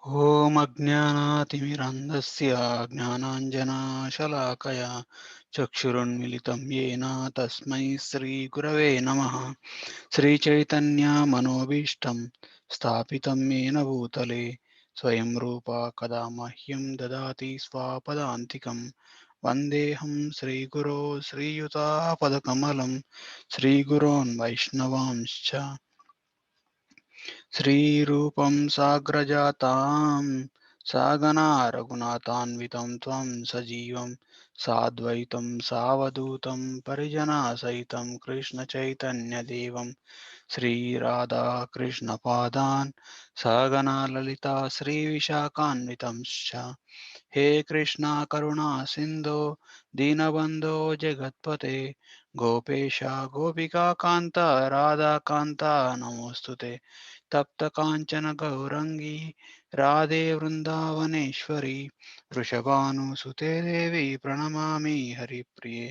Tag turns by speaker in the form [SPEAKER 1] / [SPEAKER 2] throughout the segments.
[SPEAKER 1] ॐ अज्ञानातिमिरन्धस्य ज्ञानाञ्जनशलाकया चक्षुरुन्मिलितं येन तस्मै श्रीगुरवे नमः। श्रीचैतन्यमनोभीष्टं स्थापितं येन भूतले स्वयं रूपा कदा मह्यं ददाति स्वापदान्तिकं। वन्देऽहं श्रीगुरो श्रीयुतापदकमलं श्रीगुरोन् वैष्णवांश्च श्रीरूपं साग्रजातां सहगना रघुनाथान्वितं त्वं सजीवं साद्वैतं सावधूतं परिजनसहितं कृष्णचैतन्यदेवं श्रीराधाकृष्णपादान् सहगना ललिता श्रीविशाखान्वितंश्च हे कृष्णा करुणा सिन्धो दीनबन्धो जगत्पते गोपेश गोपिकान्त राधाकान्त नमोऽस्तुते तप्त कांचन गौरंगी राधे वृंदावनेश्वरी वृषभानुसुते देवी प्रणमामि हरिप्रिये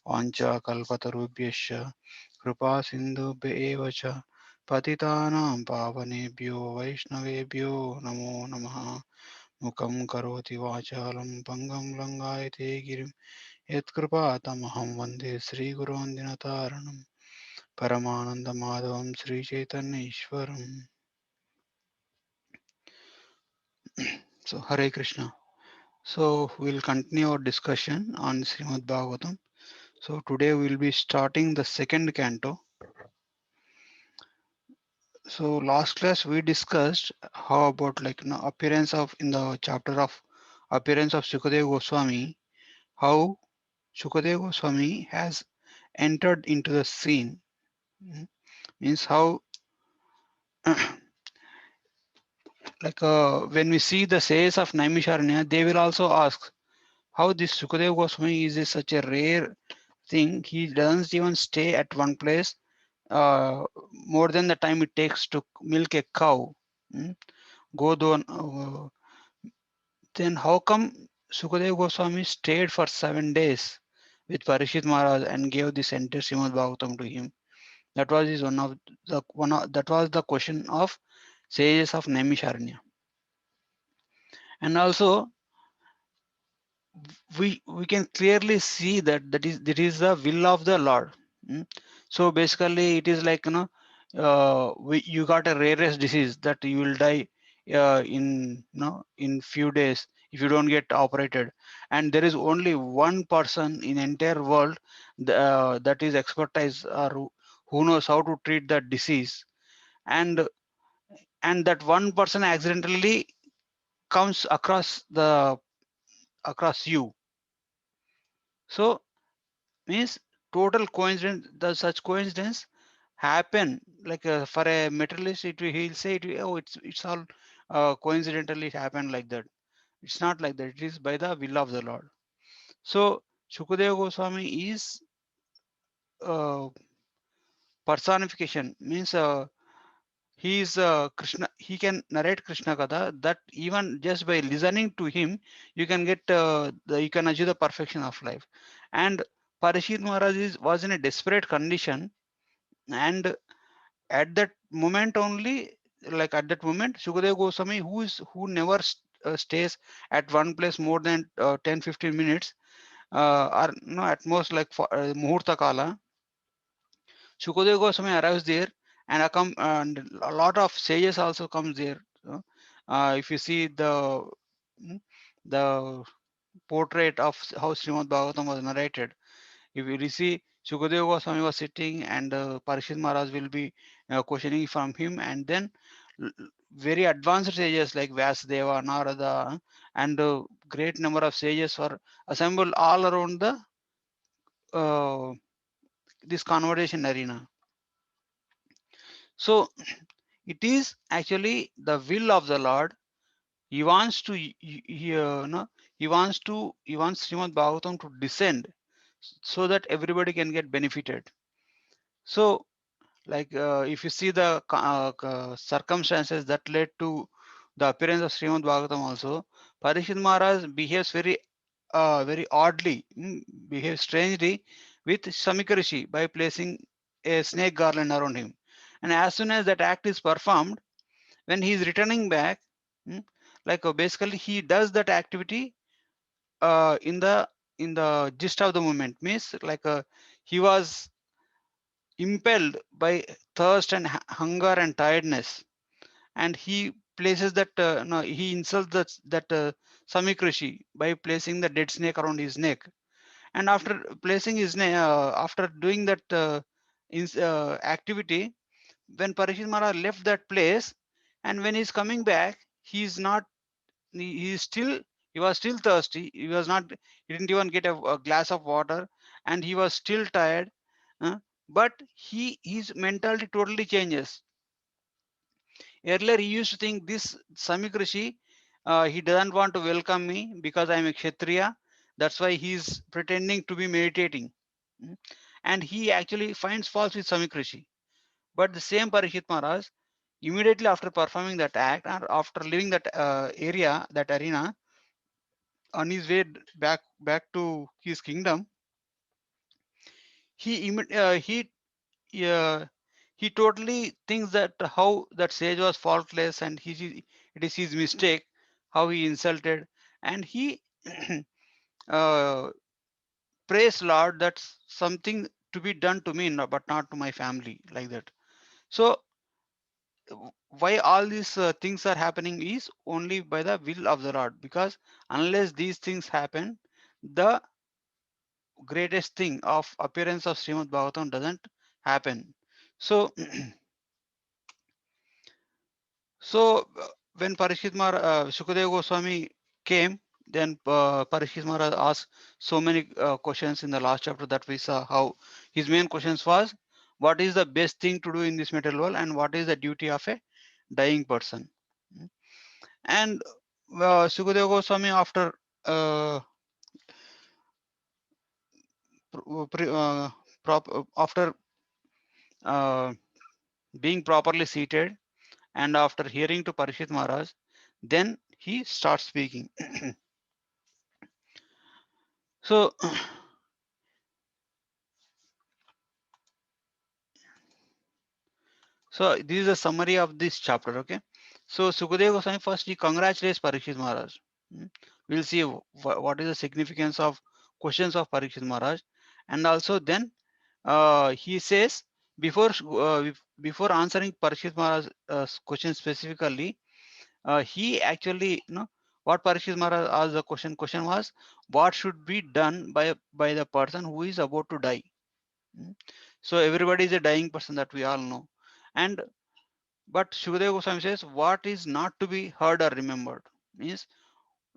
[SPEAKER 1] वाञ्छाकल्पतरुभ्यश्च कृपा सिन्धुभ्य एव च पतितानां पावनेभ्यो वैष्णवेभ्यो नमो नमः मुखं करोति वाचालं पङ्गं लङ्घयते गिरिं यत्कृपातमहं वन्दे श्रीगुरोन् दिनतारणं परमानन्दमाधवं श्रीचैतन्येश्वरम्. So, Hare Krishna. So, we'll continue our discussion on Srimad Bhagavatam. So, today we'll be starting the second canto. So, last class we discussed how about appearance of in the chapter of appearance of Sukadeva Goswami, how Sukadeva Goswami has entered into the scene. Means how when we see the says of Naimisharanya, they will also ask how this Sukadeva Goswami is such a rare thing. He doesn't even stay at one place more than the time it takes to milk a cow. mm, Godon. Then how come Sukadeva Goswami stayed for 7 days with Parishit Maharaj and gave this entire Srimad Bhagavatam to him? That was his that was the question of sages of Naimisharanya. And also we can clearly see that is the will of the Lord. Mm. So basically, it is like you got a rarest disease that you will die in in few days if you don't get operated, and there is only one person in entire world that is expertise or who knows how to treat that disease, and that one person accidentally comes across you. So means total coincidence, the such coincidence happen for a materialist he'll say oh it's all coincidentally happened like that. It's not like that, it is by the will of the Lord. So Shukadeva Goswami is uh, personification, means he is Krishna. He can narrate Krishna Katha, that even just by listening to him you can get you can achieve the perfection of life. And Parishit Maharaj was in a desperate condition, and at that moment only, at that moment Sukadeva Goswami, who never stays at one place more than 10-15 minutes, or no, at most for muhurta kala, Sukadeva Goswami arrives there, and a lot of sages also comes there. If you see mm, the portrait of how Srimad Bhagavatam was narrated, if you see, Sukadeva Goswami was sitting, and Parishit Maharaj will be questioning from him, and then very advanced sages like Vyasadeva, Narada, and great number of sages were assembled all around the uh, this conversation arena. So it is actually the will of the Lord. He wants to he wants Srimad Bhagavatam to descend so that everybody can get benefited. So if you see the circumstances that led to the appearance of Srimad Bhagavatam also, Parishit Maharaj behaves very oddly, behaves strangely with Samika Rishi by placing a snake garland around him. And as soon as that act is performed, when he is returning back, mm, like basically he does that activity in the gist of the moment, means like he was impelled by thirst and hunger and tiredness, and he places that no, he insults that Samik Rishi by placing the dead snake around his neck. And after placing his after doing that activity, when Parikshit Maharaj left that place, and when he's coming back, he's not he's still, he was still thirsty, he was not, he didn't even get a glass of water, and he was still tired, uh, but his mentality totally changes. Earlier he used to think this Samik Rishi, he doesn't want to welcome me because I'm a Kshatriya, that's why he's pretending to be meditating. Mm. And he actually finds fault with Samik Rishi. But the same Parikshit Maharaj, immediately after performing that act or after leaving that area, that arena, on his way back to his kingdom, he uh, he totally thinks that how that sage was faultless, and it is his mistake how he insulted, and he uh, prays Lord that's something to be done to me, but not to my family, like that. So why all these things are happening is only by the will of the Lord, because unless these things happen, the greatest thing of appearance of Srimad Bhagavatam doesn't happen. So when Shukadeva Goswami came, then Parikshit Maharaj asked so many questions in the last chapter that we saw. How his main questions was, what is the best thing to do in this material world, and what is the duty of a dying person? Mm. And Shukadeva Goswami, after uh, after uh, being properly seated, and after hearing to Parikshit Maharaj, then he starts speaking. So so this is a summary of this chapter. Okay. So Sukadeva Goswami, first he congratulates Parikshit Maharaj. Mm. We'll see what is the significance of questions of Parikshit Maharaj, and also then he says, before answering Parikshit Maharaj question specifically, he actually, what Parikshit Maharaj asked the question was, what should be done by the person who is about to die? Mm. So everybody is a dying person, that we all know. And but Shukadeva Goswami says what is not to be heard or remembered, means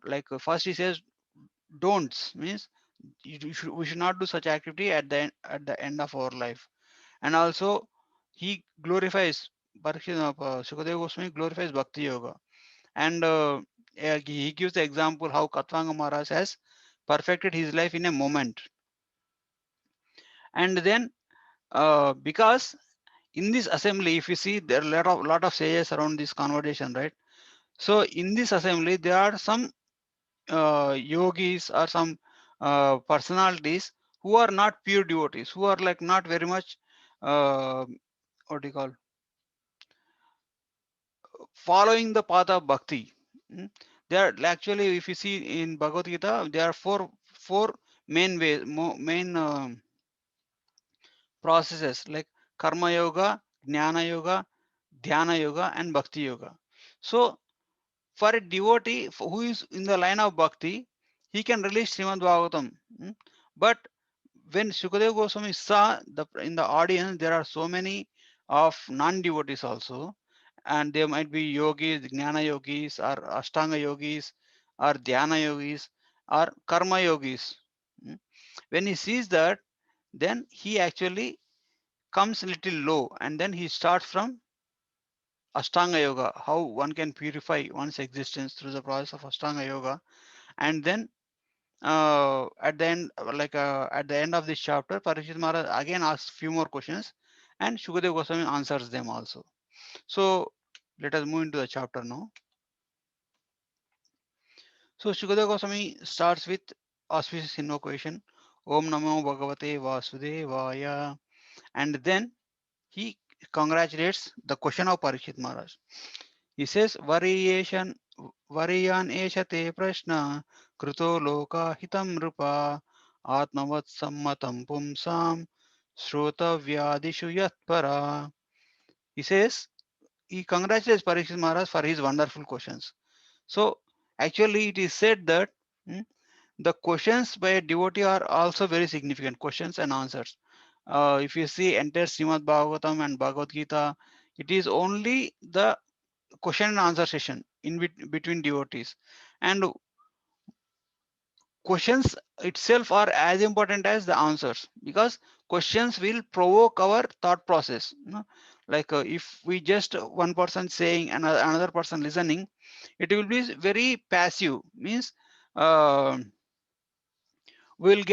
[SPEAKER 1] like first he says don'ts, means we should not do such activity at the end of our life. And also he glorifies, Shukadeva Goswami glorifies Bhakti Yoga, and he gives the example how Katvanga Maharaj has perfected his life in a moment. And then because in this assembly, if you see, there are a lot of sages around this conversation, right? So in this assembly, there are some yogis or some personalities who are not pure devotees, who are like not very much uh, what do you call, following the path of bhakti. Mm. There are actually, if you see in Bhagavad Gita, there are four main ways, main processes, like karma yoga, jnana yoga, dhyana yoga, and bhakti yoga. So for a devotee who is in the line of bhakti, he can release Srimad Bhagavatam. Mm. But when Shukadeva Goswami saw in the audience, there are so many of non-devotees also, and there might be yogis, jnana yogis, or ashtanga yogis, or dhyana yogis, or karma yogis. Mm. When he sees that, then he actually comes a little low, and then he starts from Ashtanga Yoga, how one can purify one's existence through the process of Ashtanga Yoga. And then at the end of this chapter, Parikshit Maharaj again asks few more questions, and Shukadeva Goswami answers them also. So let us move into the chapter now. So Shukadeva Goswami starts with auspicious invocation, Om Namo Bhagavate Vasudevaya, and then he congratulates the question of Parikshit Maharaj. He says, variation वरीयान एषते प्रश्न कृतो लोकाहितं नृपा आत्मवत्सम्मतं पुंसां श्रोतव्यादिषु यत्परा. He says he congratulates Parikshit Maharaj for his wonderful questions. So actually it is said that the questions by a devotee are also very significant questions and answers. If you see entire Srimad Bhagavatam and Bhagavad Gita, it is only the question and answer session in between devotees, and questions itself are as important as the answers, because questions will provoke our thought process, like if we just one person saying and another person listening, it will be very passive, means uh, we will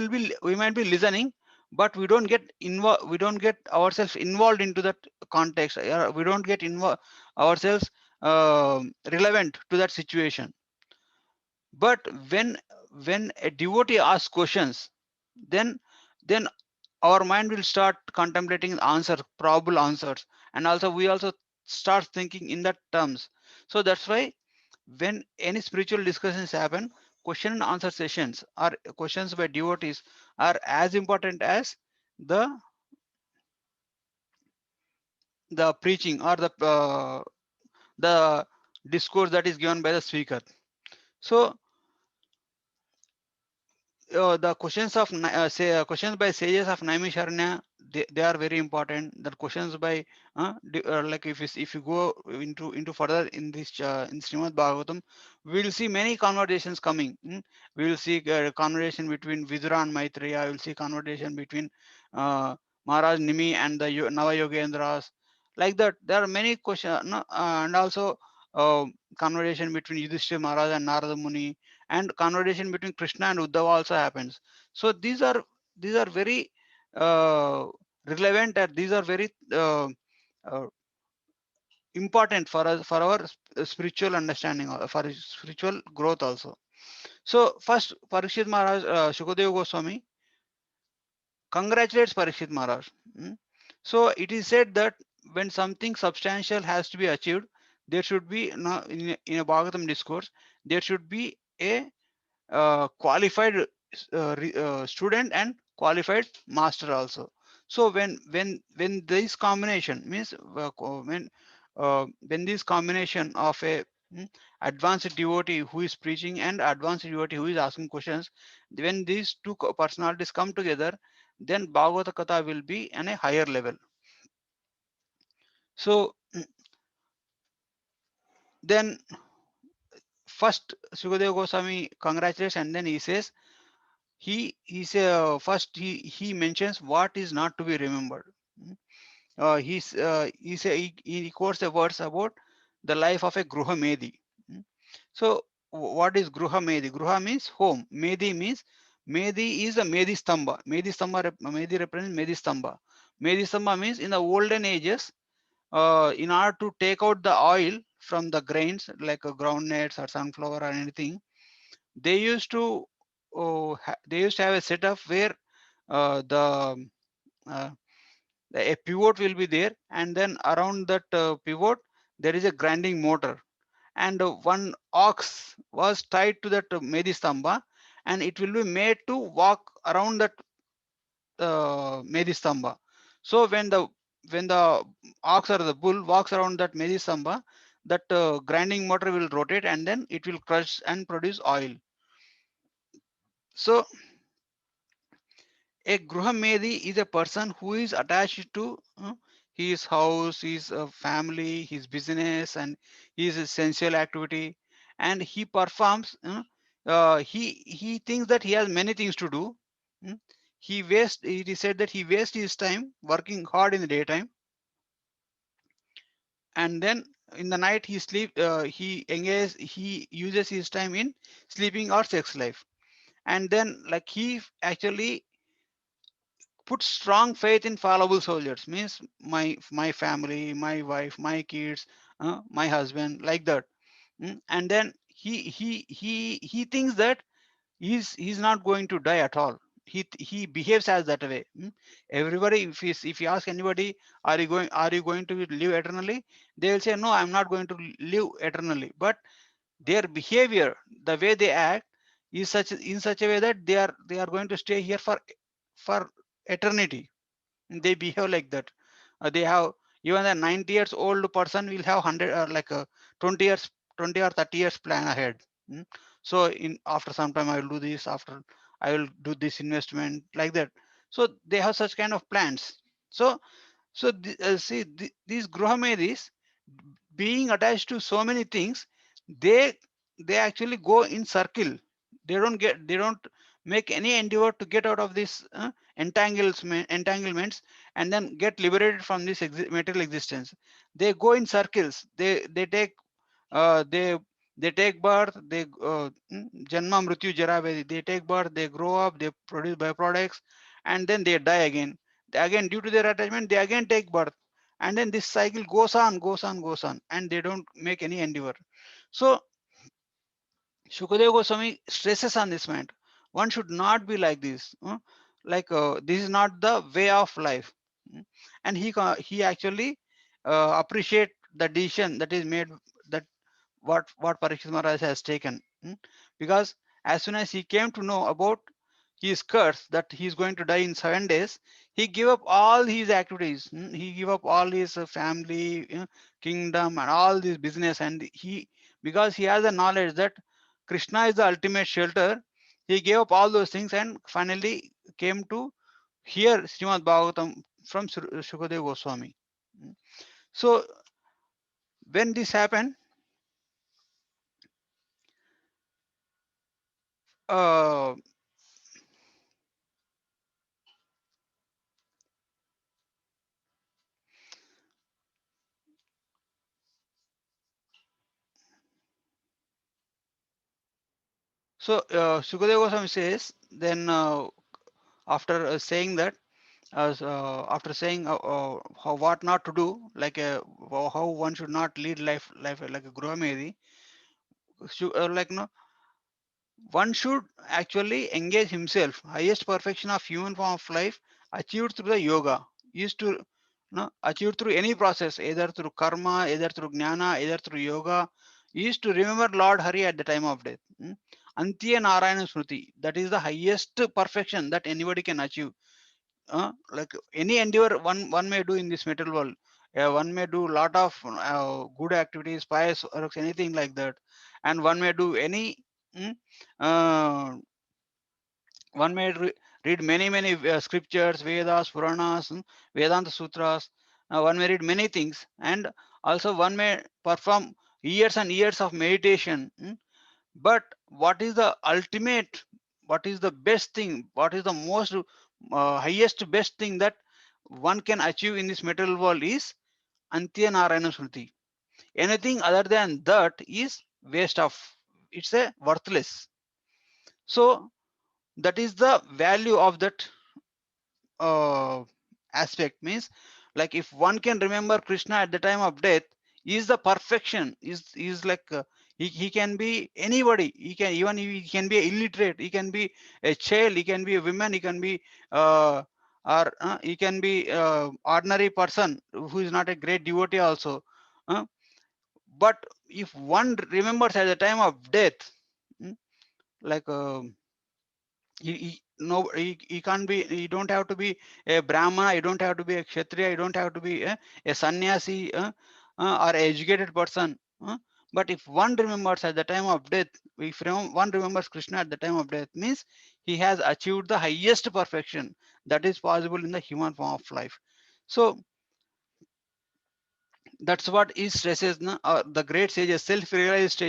[SPEAKER 1] be, we might be listening, but we don't get involved, we don't get ourselves involved into that context, we don't get involved ourselves relevant to that situation. But when a devotee asks questions, then then our mind will start contemplating answer, probable answers, and also we also start thinking in that terms. So that's why when any spiritual discussions happen, question and answer sessions or questions by devotees are as important as the the preaching or the discourse that is given by the speaker. So the questions of questions by sages of Naimisharanya, they are very important. The questions by like if you go into further in this in Srimad Bhagavatam, we will see many conversations coming. We will see conversation between Vidura and Maitreya. We will see conversation between Maharaj Nimi and the Nava Yogendras. Like that, there are many questions, no? And also uh, conversation between Yudhishthira Maharaj and Narada Muni, and conversation between Krishna and Uddhava also happens. So these are very uh, relevant, and these are very uh, important for us, for our spiritual understanding, for spiritual growth also. So first, Parikshit Maharaj, Shukadeva Goswami congratulates Parikshit Maharaj. So it is said that when something substantial has to be achieved, there should be, in a Bhagavatam discourse, there should be a qualified student and qualified master also. So when this combination means when this combination of a advanced devotee who is preaching and advanced devotee who is asking questions, when these two personalities come together, then Bhagavata Katha will be on a higher level. So then first Sukadeva Goswami congratulates, and then he says, first he mentions what is not to be remembered. He quotes the words about the life of a Gruha Medi. So what is Gruha Medi? Gruha means home. Medi is a Medi Stamba. Medi represents Medi Stamba. Medi Stamba means in the olden ages, in order to take out the oil from the grains like groundnuts or sunflower or anything, they used to they used to have a setup where the uh, a pivot will be there, and then around that pivot there is a grinding motor, and one ox was tied to that medistamba, and it will be made to walk around that medistamba. So when the ox or the bull walks around that medistamba, that grinding motor will rotate, and then it will crush and produce oil. So a Gruhamedi is a person who is attached to his house, his family, his business, and his sensual activity, and he performs. He thinks that he has many things to do. mm. It is said that he wastes his time working hard in the daytime, and then in the night he sleep. He uses his time in sleeping or sex life, and then like he actually put strong faith in fallible soldiers, means my family, my wife, my kids, my husband, like that. And then he thinks that he's not going to die at all. he behaves as that way. Everybody, if you ask anybody, are you going to live eternally, they will say no, I'm not going to live eternally. But their behavior, the way they act, is such in such a way that they are going to stay here for eternity. They behave like that. They have, even a 90 years old person will have 100 like a 20 years, 20 or 30 years plan ahead. Mm. So in after some time I will do this, after I will do this investment, like that. So they have such kind of plans. So see, these Gruhamedis, being attached to so many things, they they actually go in circle. They don't make any endeavor to get out of this entanglements, and then get liberated from this material existence. They go in circles. Uh, they they take birth, janma mrityu jara vyadi. They take birth, they grow up, they produce byproducts, and then they die again. Again, due to their attachment, they again take birth, and then this cycle goes on, goes on, goes on, and they don't make any endeavor. So Shukadeva Goswami stresses on this point. One should not be like this. This is not the way of life. Mm. And he actually appreciate the decision that is made, that what Parikshit Maharaj has taken. Because as soon as he came to know about his curse, that he is going to die in 7 days, he gave up all his activities. He gave up all his family, kingdom, and all this business. And because he has the knowledge that Krishna is the ultimate shelter, he gave up all those things and finally came to hear Srimad Bhagavatam from Shukadeva Goswami. Mm. So when this happened, uh, Shukadeva Goswami says, then after saying that, after saying how what not to do, like how one should not lead life like a Gruhamedi, like no, one should actually engage himself. Highest perfection of human form of life achieved through the yoga is to achieved through any process, either through karma, either through jnana, either through yoga, is to remember Lord Hari at the time of death. Antya Narayana Smriti, that is the highest perfection that anybody can achieve. Like any endeavor one may do in this material world, one may do lot of good activities, pious works, anything like that, and one may do any. mm, uh, One may read many scriptures, Vedas, Puranas, Vedanta Sutras. One may read many things, and also one may perform years and years of meditation. But what is the ultimate? What is the best thing? What is the most highest best thing that one can achieve in this material world is Antya Narayana Smriti. Anything other than that is waste of. It's a worthless. So that is the value of that uh, aspect. Means, like if one can remember Krishna at the time of death, is the perfection. Is like he can be anybody. He can be illiterate. He can be a child. He can be a woman. He can be uh, or he can be ordinary person who is not a great devotee also. Uh, but if one remembers at the time of death, mm, like. He can't be, you don't have to be a brahmana, you don't have to be a kshatriya, you don't have to be a sannyasi, or an educated person. But if one remembers at the time of death, if one remembers Krishna at the time of death, means he has achieved the highest perfection that is possible in the human form of life. So that's what is stresses the great sages, self-realized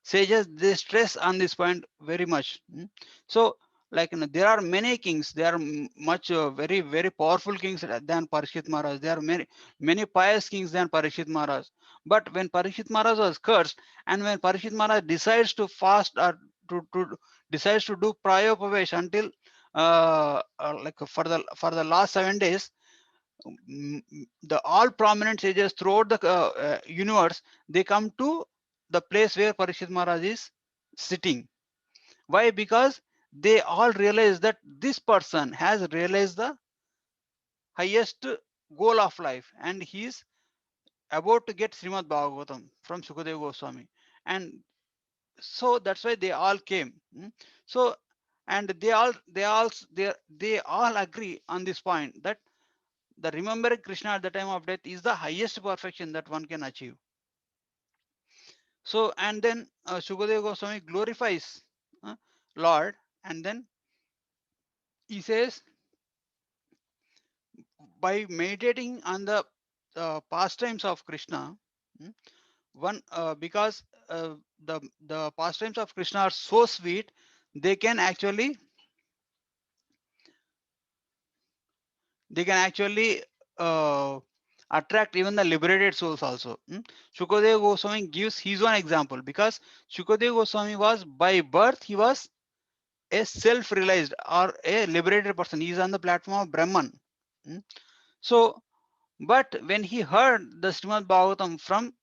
[SPEAKER 1] sages, they stress on this point very much. So like there are many kings, there are much very powerful kings than Parikshit Maharaj. There are many pious kings than Parikshit Maharaj. But when Parikshit Maharaj was cursed, and when Parikshit Maharaj decides to fast, or to decides to do prayopavesh until like for the last 7 days, the all prominent sages throughout the universe, they come to the place where Parikshit Maharaj is sitting. Why? Because they all realize that this person has realized the highest goal of life, and he is about to get Srimad Bhagavatam from Sukadeva Goswami. And so that's why they all came. So, and they all agree on this point, that the remembering Krishna at the time of death is the highest perfection that one can achieve. So, and then Sukadeva Goswami glorifies Lord, and then he says, by meditating on the pastimes of Krishna, mm, one because the pastimes of Krishna are so sweet, they can actually they can actually uh, attract even the liberated souls also. Shukadeva Goswami gives his one example, because Shukadeva Goswami was by birth, he was a self-realized or a liberated person. He is on the platform of Brahman. Mm. So, but when he heard the Srimad Bhagavatam from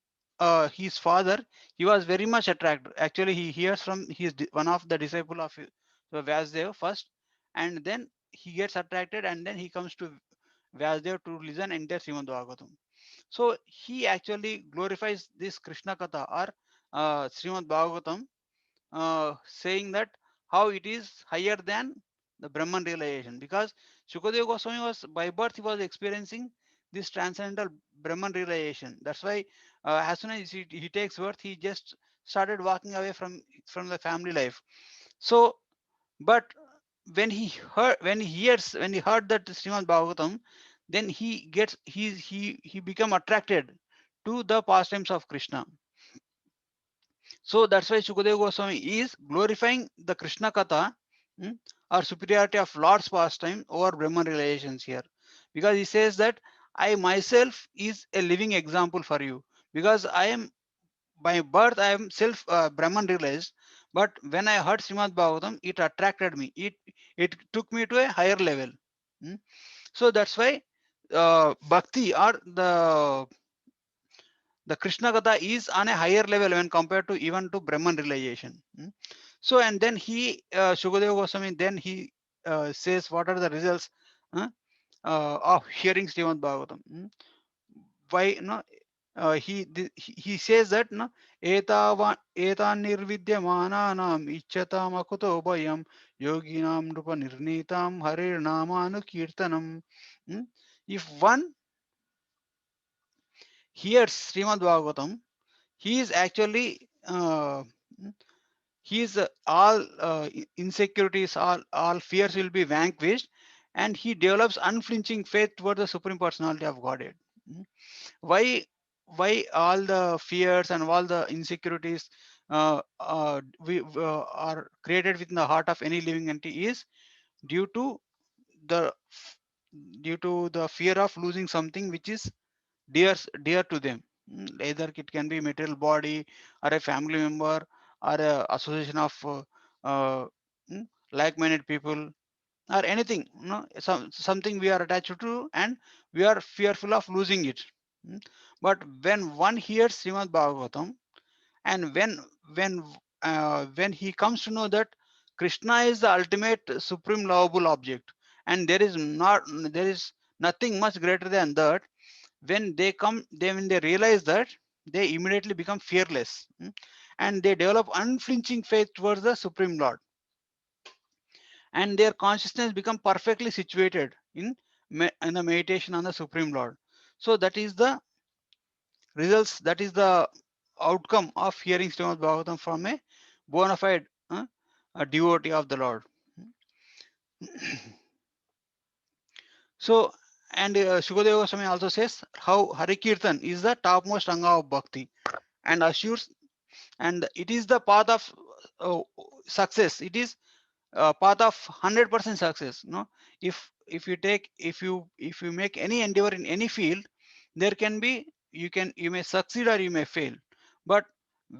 [SPEAKER 1] his father, he was very much attracted. Actually, he hears from one of the disciple of Vyasdev first, and then he gets attracted, and then he comes to Vyasdev to listen entire Srimad Bhagavatam. So he actually glorifies this Krishna Katha or Srimad Bhagavatam, saying that how it is higher than the Brahman realization, because Shukadeva Goswami was by birth, he was experiencing this transcendental Brahman realization. That's why as soon as he takes birth, he just started walking away from the family life. So, but when he heard that Srimad Bhagavatam, then he become attracted to the pastimes of Krishna. So that's why Shukadeva Goswami is glorifying the Krishna Katha, or superiority of Lord's pastime over Brahman realizations here, because he says that I myself is a living example for you, because I am by birth I am self Brahman realized, but when I heard Srimad Bhagavatam, it attracted me. It took me to a higher level. Mm. So that's why bhakti or the Krishna Katha is on a higher level when compared to even to Brahman realization. So, and then Shukadeva Goswami, then he says what are the results uh, of hearing Srimad Bhagavatam. Why no? He says that no, etan nirvidyamananam ichchatam akuto bhayam yoginam nrupa nirnitam harir namanu kirtanam. If one hears Srimad Bhagavatam, he is actually he is all insecurities, all fears will be vanquished, and he develops unflinching faith toward the Supreme Personality of Godhead. Mm. why why all the fears and all the insecurities are created within the heart of any living entity is due to the due to the fear of losing something which is dear to them. Either it can be material body, or a family member, or a association of like-minded people, or anything, something we are attached to, and we are fearful of losing it. Mm. But when one hears Srimad Bhagavatam, and when he comes to know that Krishna is the ultimate supreme lovable object, and there is nothing much greater than that, when they realize that, they immediately become fearless. And they develop unflinching faith towards the Supreme Lord, and their consciousness become perfectly situated in the meditation on the Supreme Lord. So that is the results, that is the outcome of hearing Srimad Bhagavatam from a bona fide a devotee of the Lord. So, and Shukadeva Goswami also says how Hari Kirtan is the topmost anga of bhakti, and assures, and it is the path of uh, success. It is path of 100% success. No, if you make any endeavor in any field, there can be, you may succeed or you may fail. But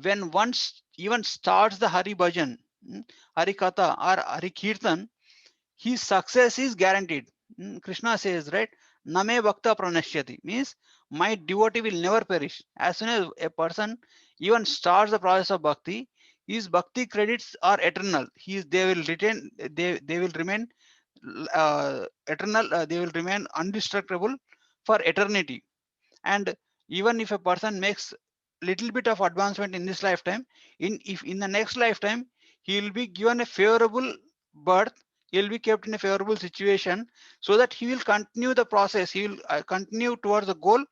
[SPEAKER 1] when once even starts the Hari Bhajan, Hari Katha or Hari Kirtan, his success is guaranteed. Krishna says, right, Name Bhakta Pranashyati, means my devotee will never perish. As soon as a person even starts the process of bhakti, his bhakti credits are eternal. They will retain, they will remain eternal. They will remain indestructible for eternity. And even if a person makes little bit of advancement in this lifetime, if in the next lifetime he will be given a favorable birth, he will be kept in a favorable situation, so that he will continue the process. He will continue towards the goal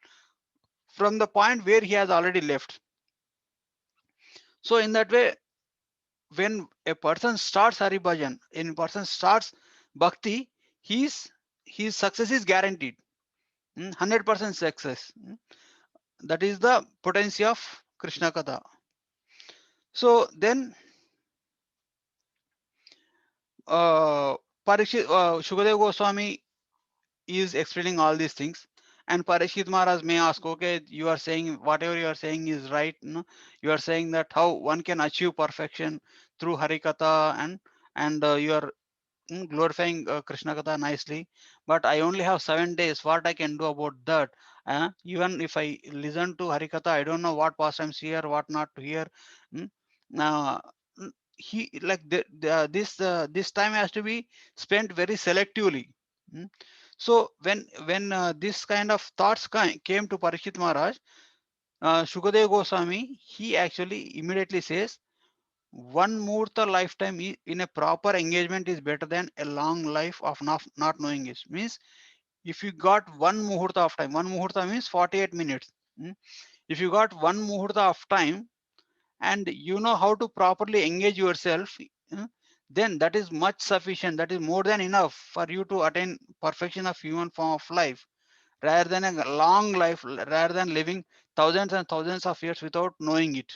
[SPEAKER 1] from the point where he has already left. So in that way, when a person starts Hari Bhajan, when a person starts Bhakti, his success is guaranteed. 100% success. That is the potency of Krishna Katha. So then Shukadev Goswami is explaining all these things, and Parikshit Maharaj may ask, okay, you are saying whatever you are saying is right. No? You are saying that how one can achieve perfection through Harikatha, and you are glorifying Krishna Katha nicely, but I only have 7 days. What I can do about that? Even if I listen to Harikatha, I don't know what pastimes here, what not to hear. Mm, Uh, he like this time has to be spent very selectively. Mm. So when this kind of thoughts came to Parikshit Maharaj, Shukadev Goswami, he actually immediately says, one muhurta lifetime in a proper engagement is better than a long life of not knowing it. Means if you got one muhurta of time, one muhurta means 48 minutes. If you got one muhurta of time and you know how to properly engage yourself, then that is much sufficient. That is more than enough for you to attain perfection of human form of life, rather than a long life, rather than living thousands and thousands of years without knowing it.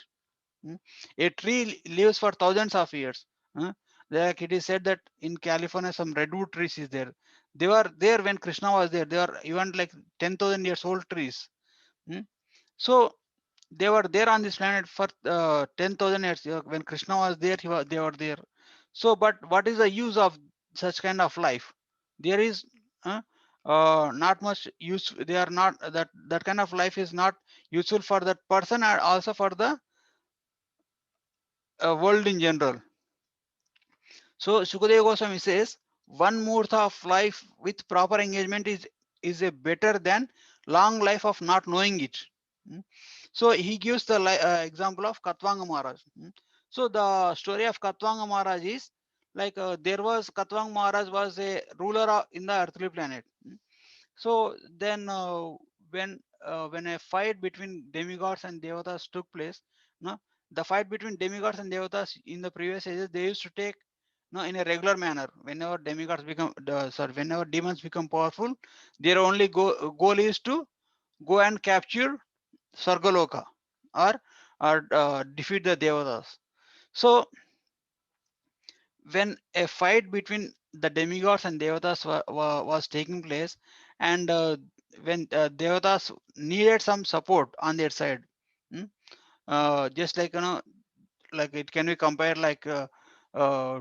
[SPEAKER 1] A tree lives for thousands of years. uh, Like it is said that in California, some redwood trees is there. They were there when Krishna was there. They are even like 10,000 years old trees. mm. So they were there on this planet for 10,000 years. When Krishna was there, they were there. So, but what is the use of such kind of life? There is uh, not much use. They are not that kind of life is not useful for that person, and also for the world in general. So Sukadeva Goswami says one muhurta of life with proper engagement is a better than long life of not knowing it. Mm. So he gives the example of Katvanga Maharaj. So the story of Katvanga Maharaj is like Katvanga Maharaj was a ruler in the earthly planet. So then when a fight between demigods and devatas took place, no, the fight between demigods and devatas in the previous ages, they used to take no in a regular manner. Whenever demigods become whenever demons become powerful, their only goal is to go and capture Sargaloka, or defeat the devatas. So when a fight between the demigods and devatas was taking place, and when devatas needed some support on their side, mm, just like like it can be compared like uh,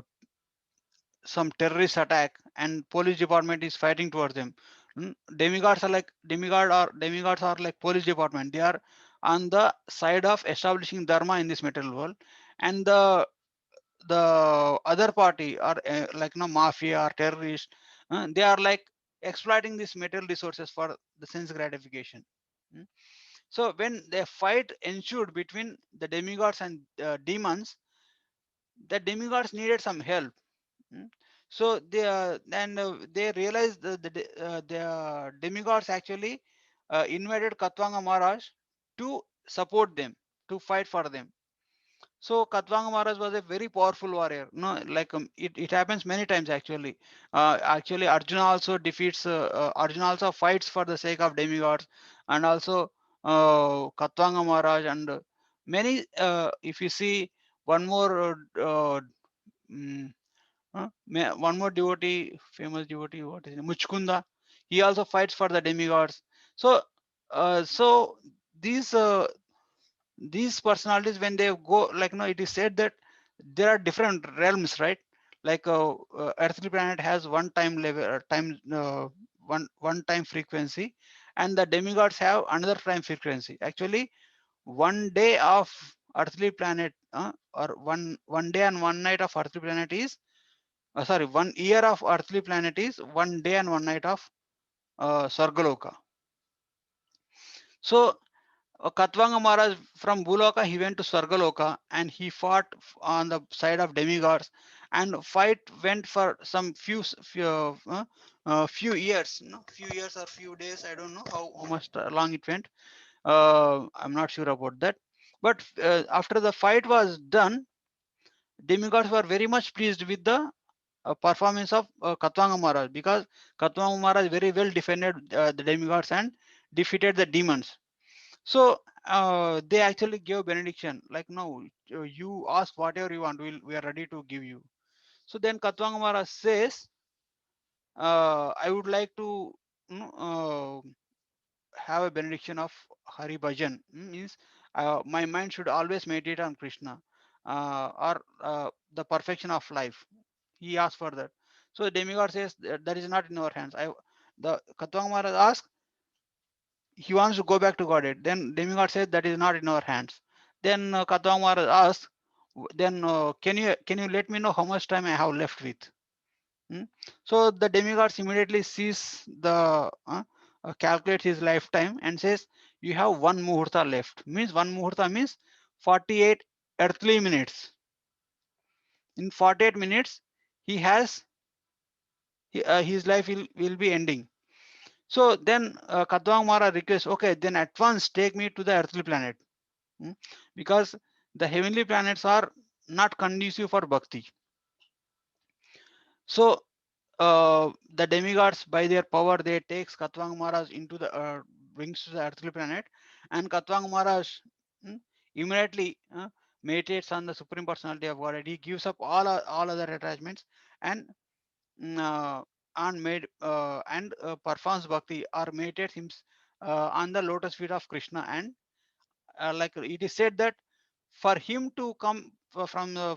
[SPEAKER 1] some terrorist attack and police department is fighting towards them. Demigods are like police department. They are on the side of establishing dharma in this material world, and the other party are like mafia or terrorist. They are like exploiting these material resources for the sense gratification. Mm. So when the fight ensued between the demigods and demons, the demigods needed some help. Mm. So they realized the demigods actually invited Katvanga Maharaj to support them, to fight for them. So Katvanga Maharaj was a very powerful warrior. No, like it happens many times actually. Actually, Arjuna also fights for the sake of demigods, and also Katvanga Maharaj and many. If you see one more, mm, one more devotee, famous devotee, what is it? Muchkunda. He also fights for the demigods. So, so these these personalities, when they go, like it is said that there are different realms, right? Like earthly planet has one time level, one time frequency, and the demigods have another time frequency. Actually, one day of earthly planet, or one day and one night of earthly planet is, sorry, 1 year of earthly planet is 1 day and one night of Sargaloka. So Katvanga Maharaj from Bhuloka, he went to Sargaloka and he fought on the side of demigods, and fight went for some few years, no? Few years or few days. I don't know how much long it went. I'm not sure about that. But after the fight was done, demigods were very much pleased with the performance of Katvanga Maharaj, because Katvanga Maharaj very well defended the demigods and defeated the demons. So they actually gave benediction, like, no, you ask whatever you want, we are ready to give you. So then Katvanga Maharaj says, I would like to, have a benediction of Hari Bhajan. Means my mind should always meditate on Krishna, or the perfection of life. He asked for that. So the demigod says that is not in our hands. The Katvanga Maharaj asks, he wants to go back to Godhead. Then demigod says that is not in our hands. Then Katvanga Maharaj asks, then can you let me know how much time I have left with? Hmm? So the demigods immediately sees the calculates his lifetime and says, you have one muhurta left. Means one muhurta means 48 earthly minutes. In 48 minutes, he has his life will be ending. So then Katvanga Maharaj requests, okay, then at once take me to the earthly planet. Hmm? Because the heavenly planets are not conducive for bhakti. So the demigods, by their power, they takes Katvanga Maharaj into the brings to the earthly planet, and Katvanga Maharaj, hmm, immediately meditates on the supreme personality of Godhead. He gives up all other attachments, and mm, uh, performs bhakti or meditates him on the lotus feet of Krishna. And like it is said that for him to come from the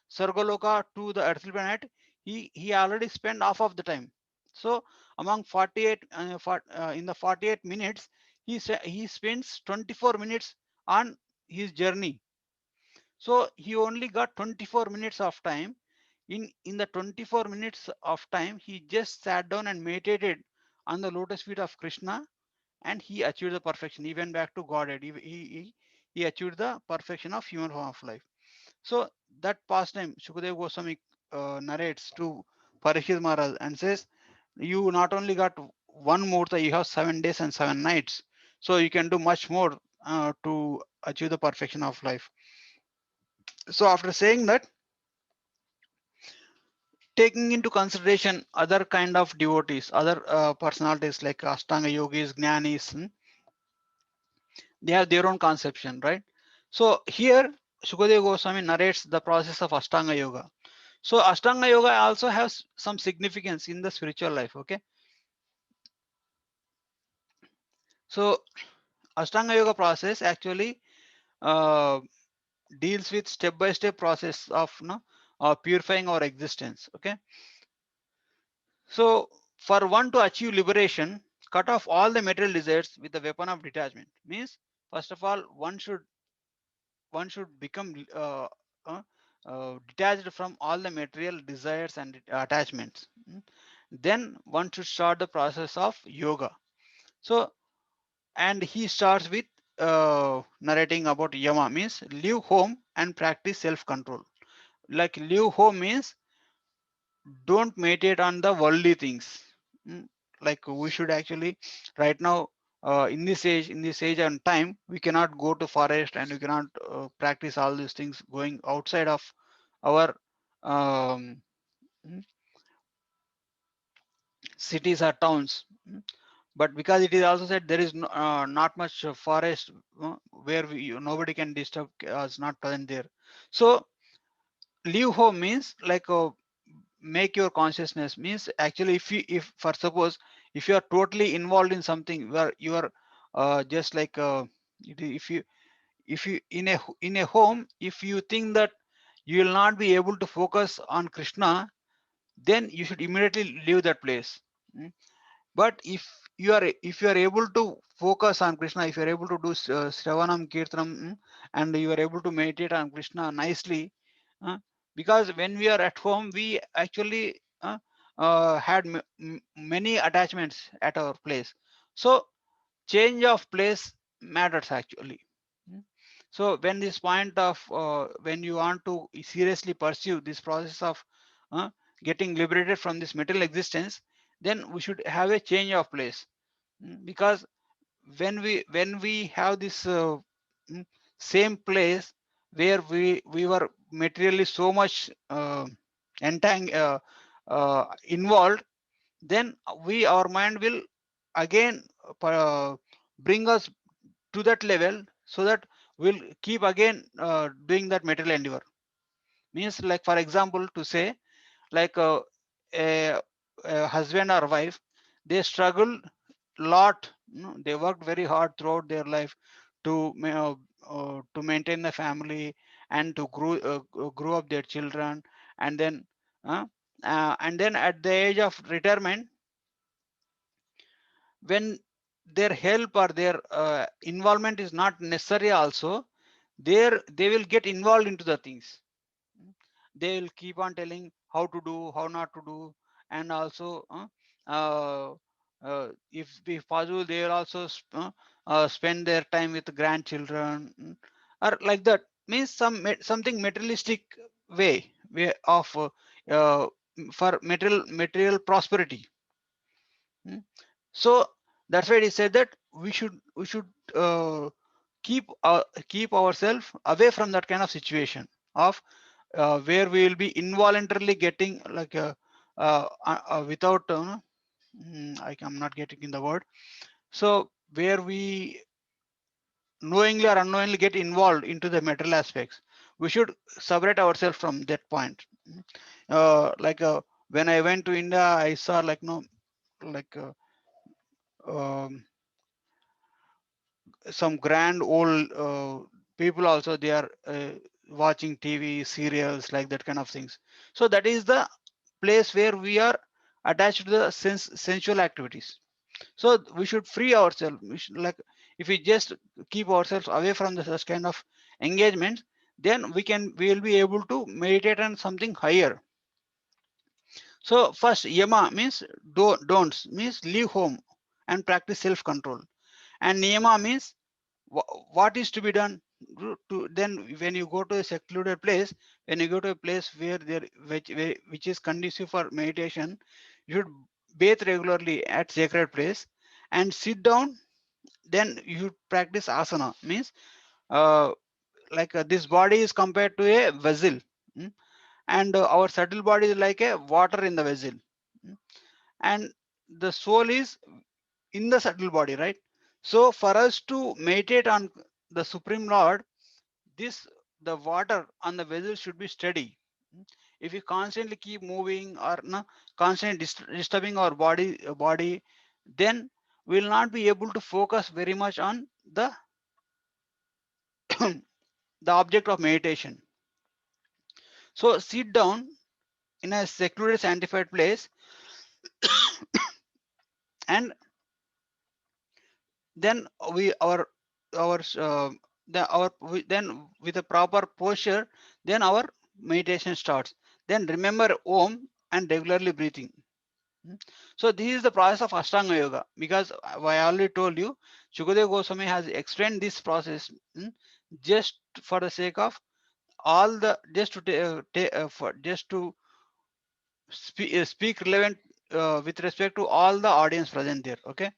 [SPEAKER 1] Sargaloka to the earthly planet, he already spent half of the time. So among 48 in the 48 minutes, he spends 24 minutes on his journey. So he only got 24 minutes of time. In the 24 minutes of time, he just sat down and meditated on the lotus feet of Krishna, and he achieved the perfection. He went back to Godhead. He achieved the perfection of human form of life. So that pastime, Shukadeva Goswami narrates to Parikshit Maharaj and says, you not only got one murta, you have 7 days and 7 nights. So you can do much more to achieve the perfection of life. So after saying that, taking into consideration other kind of devotees, other personalities like Ashtanga yogis, jnanis, they have their own conception, right? So here Shukadeva Goswami narrates the process of Ashtanga Yoga. So Ashtanga Yoga also has some significance in the spiritual life. Okay, so Ashtanga Yoga process actually uh, deals with step-by-step process of purifying our existence. Okay, so for one to achieve liberation, cut off all the material desires with the weapon of detachment. Means first of all, one should become detached from all the material desires and attachments. Then one should start the process of yoga. So, and he starts with narrating about yama, means leave home and practice self-control. Like leave home means don't meditate on the worldly things. Mm, like we should actually right now, in this age and time, we cannot go to forest and we cannot practice all these things going outside of our um, mm, cities or towns. But because it is also said there is not much forest where nobody can disturb us, not present there. So leave home means like make your consciousness, means actually if for suppose if you are totally involved in something where you are just like if you in a home, if you think that you will not be able to focus on Krishna, then you should immediately leave that place. Mm. But if you are able to focus on Krishna, if you are able to do Shravanam Kirtanam, and you are able to meditate on Krishna nicely, uh, because when we are at home we actually had many attachments at our place. So change of place matters actually. Mm. So when this point of when you want to seriously pursue this process of uh, getting liberated from this material existence, then we should have a change of place. Because when we have this mm, same place where we were materially so much involved, then we our mind will again bring us to that level, so that we'll keep again doing that material endeavor. Means, like for example, to say, like a, a husband or wife, they struggle lot, they worked very hard throughout their life to to maintain the family and to grow up their children, and then at the age of retirement, when their help or their involvement is not necessary also, they will get involved into the things. They will keep on telling how to do, how not to do, and also uh, if possible, they will also spend their time with grandchildren, or like that. Means something materialistic way of uh, for material prosperity. Mm. So that's why he said that we should uh, keep ourselves away from that kind of situation of where we will be involuntarily getting like without I'm not getting in the word. So where we knowingly or unknowingly get involved into the material aspects, we should separate ourselves from that point. Like when I went to India, I saw like no like um, some grand old people also, they are watching TV serials, like that kind of things. So that is the place where we are attached to the sensual activities. So we should free ourselves. We should, like, if we just keep ourselves away from the such kind of engagements, then we will be able to meditate on something higher. So first, yama means don'ts, means leave home and practice self control, and niyama means what is to be done. Then when you go to a secluded place, when you go to a place where which is conducive for meditation, you should bathe regularly at sacred place and sit down. Then you practice asana, means uh, like this body is compared to a vessel, mm, and our subtle body is like a water in the vessel, mm, and the soul is in the subtle body, right? So for us to meditate on the Supreme Lord, this the water on the vessel should be steady. If we constantly keep moving or no, constantly disturbing our body, then we will not be able to focus very much on the object of meditation. So sit down in a secluded, sanctified place, and then we our then with a proper posture, then our meditation starts. Then remember Om and regularly breathing. Mm. So this is the process of Ashtanga Yoga, because I already told you, Shukadeva Goswami has explained this process, just for the sake of all the just to for just to speak relevant with respect to all the audience present there. Okay,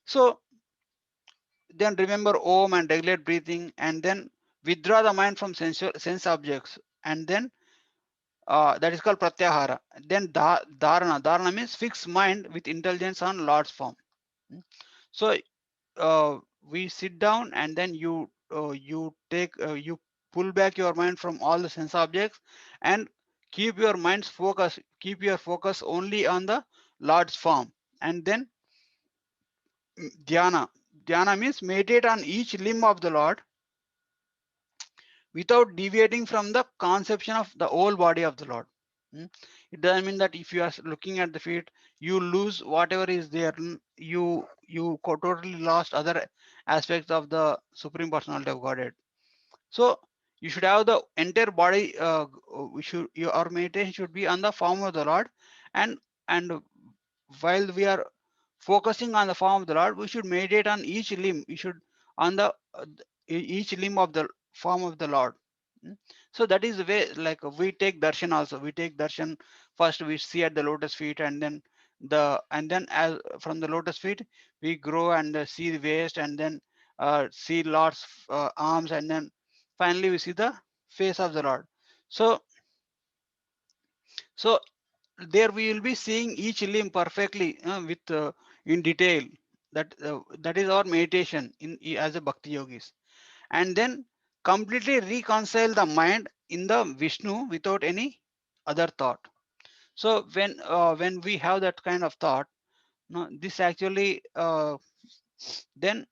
[SPEAKER 1] so then remember Om and regulate breathing, and then withdraw the mind from sense objects, and then that is called pratyahara. Then dharana means fix mind with intelligence on Lord's form. Mm. So we sit down, and then you pull back your mind from all the sense objects, and keep your focus only on the Lord's form. And then dhyana means meditate on each limb of the Lord without deviating from the conception of the whole body of the Lord. Mm. It doesn't mean that if you are looking at the feet, you lose whatever is there. You totally lost other aspects of the Supreme Personality of Godhead. So you should have the entire body. We should your meditation should be on the form of the Lord, and and while we are focusing on the form of the Lord, we should meditate on each limb. We should on the each limb of the form of the Lord. Mm. So that is the way, like we take darshan also. We take darshan first. We see at the lotus feet, and then as from the lotus feet we grow and see the waist, and then see Lord's arms, and then finally we see the face of the Lord. So so there we will be seeing each limb perfectly with in detail. That is our meditation as a bhakti yogis, and then completely reconcile the mind in the Vishnu without any other thought. So when we have that kind of thought, no, this actually then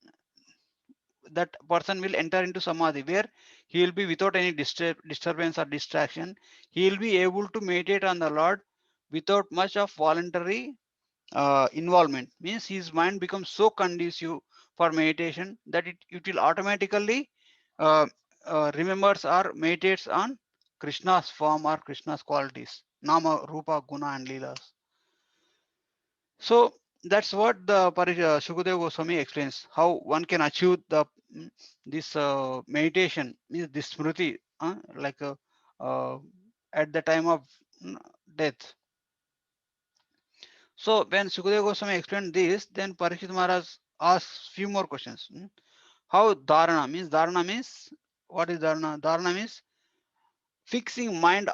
[SPEAKER 1] that person will enter into samadhi, where he will be without any disturbance or distraction. He will be able to meditate on the Lord without much of voluntary involvement. Means his mind becomes so conducive for meditation that it will automatically uh, remembers or meditates on Krishna's form or Krishna's qualities, nama, rupa, guna, and leelas. So that's what the Shukadeva Goswami explains, how one can achieve the this meditation, means this smriti, like uh, at the time of death. So when Sukadeva Goswami explained this, then Parikshit Maharaj asked few more questions. How dharana means what is dharana? Dharana means fixing mind,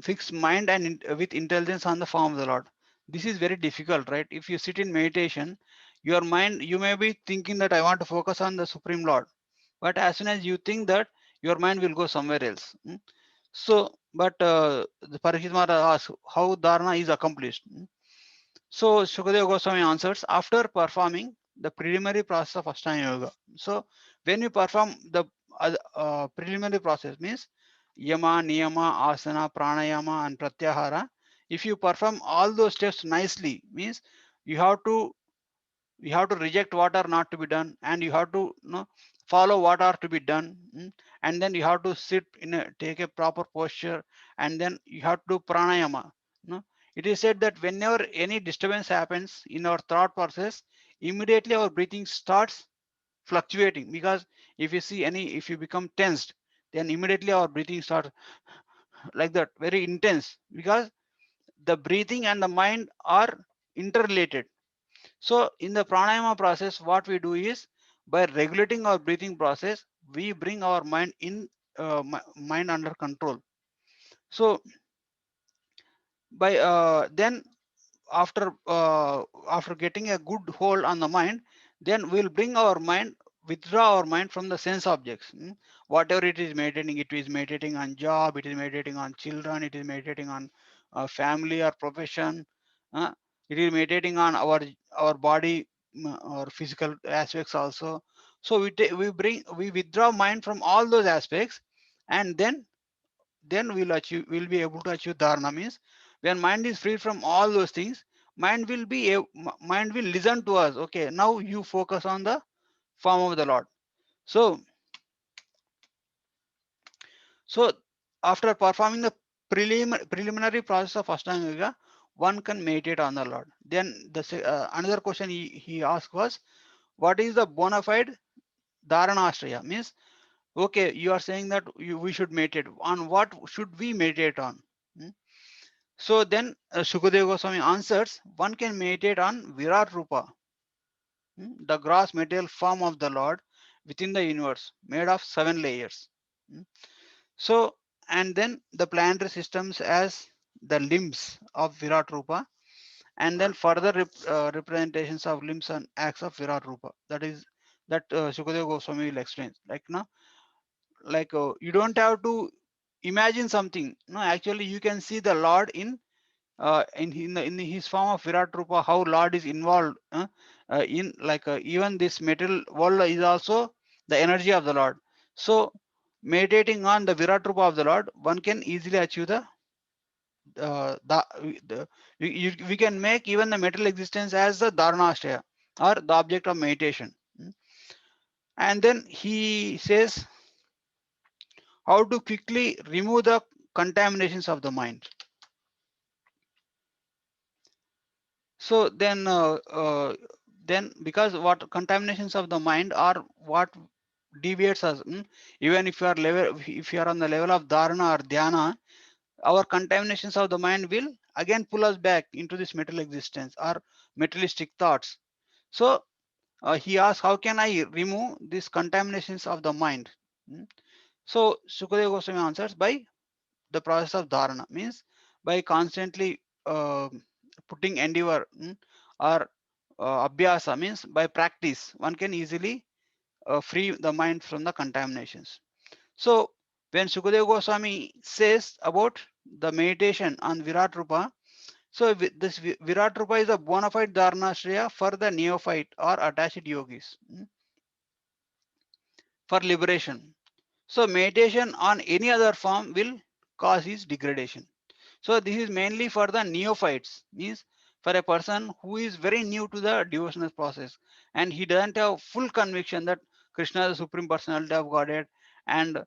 [SPEAKER 1] fix mind and with intelligence on the form of the Lord. This is very difficult, right? If you sit in meditation, your mind, you may be thinking that I want to focus on the Supreme Lord, but as soon as you think that, your mind will go somewhere else. So, but the Parikshit Maharaj asks how dharana is accomplished. So Shukadeva Goswami answers, after performing the preliminary process of Ashtanga Yoga. So when you perform the preliminary process, means yama, niyama, asana, pranayama, and pratyahara, if you perform all those steps nicely, means you have to reject what are not to be done, and you have to follow what are to be done. And then you have to sit in take a proper posture, and then you have to do pranayama. no? It is said that whenever any disturbance happens in our thought process, immediately our breathing starts fluctuating, because if you become tensed, then immediately our breathing starts like that, very intense, because the breathing and the mind are interrelated. So in the pranayama process, what we do is, by regulating our breathing process, we bring our mind in mind under control. So by then after getting a good hold on the mind, then we'll bring our mind, withdraw our mind from the sense objects. Whatever it is meditating, it is meditating on job, it is meditating on children, it is meditating on family or profession, uh, it is meditating on our body, or physical aspects also. So we withdraw mind from all those aspects, and then we'll be able to achieve dharana. Means when mind is free from all those things, mind will listen to us. Okay, now you focus on the form of the Lord. So so after performing the preliminary process of Ashtanga Yoga, one can meditate on the Lord. Then another question he asked was, what is the bona fide dharana ashraya? Means, okay, you are saying that we should meditate on, what should we meditate on? Hmm? So then Shukadeva Goswami answers, one can meditate on Virat Rupa, the gross material form of the Lord within the universe, made of 7 layers. Mm. So, and then the planetary systems as the limbs of Virat Rupa, and then further representations of limbs and acts of Virat Rupa. That Shukadeva Goswami will explain. Like, no, like you don't have to imagine something. No, actually, you can see the Lord in his form of Virat Rupa, how Lord is involved in, like even this material world is also the energy of the Lord. So meditating on the Virat Rupa of the Lord, one can easily achieve the we can make even the material existence as the dharana or the object of meditation. And then he says how to quickly remove the contaminations of the mind. So then because what contaminations of the mind are what deviates us. Even if you are on the level of dharana or dhyana, our contaminations of the mind will again pull us back into this material existence or materialistic thoughts. So he asks, how can I remove these contaminations of the mind? So Sukadeva Goswami answers by the process of dharana, means by constantly putting endeavor, or abhyasa, means by practice one can easily free the mind from the contaminations. So when Sukadeva Goswami says about the meditation on Virat Rupa, so this Virat Rupa is a bona fide dharana for the neophyte or attached yogis, for liberation. So meditation on any other form will cause his degradation. So this is mainly for the neophytes, means for a person who is very new to the devotional process and he doesn't have full conviction that Krishna is the supreme personality of Godhead, and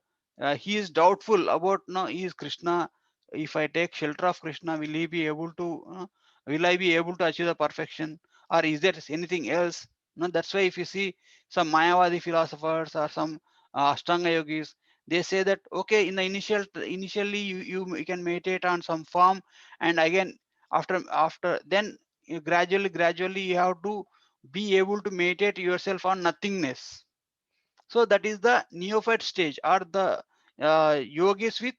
[SPEAKER 1] he is doubtful about, no, he is Krishna. If I take shelter of Krishna, will he be able to? Will I be able to achieve the perfection, or is there anything else? No, that's why if you see some Mayavadi philosophers or some Ashtanga yogis, they say that okay, in the initially you can meditate on some form, and again after then you gradually you have to be able to meditate yourself on nothingness. So that is the neophyte stage, or the yogis with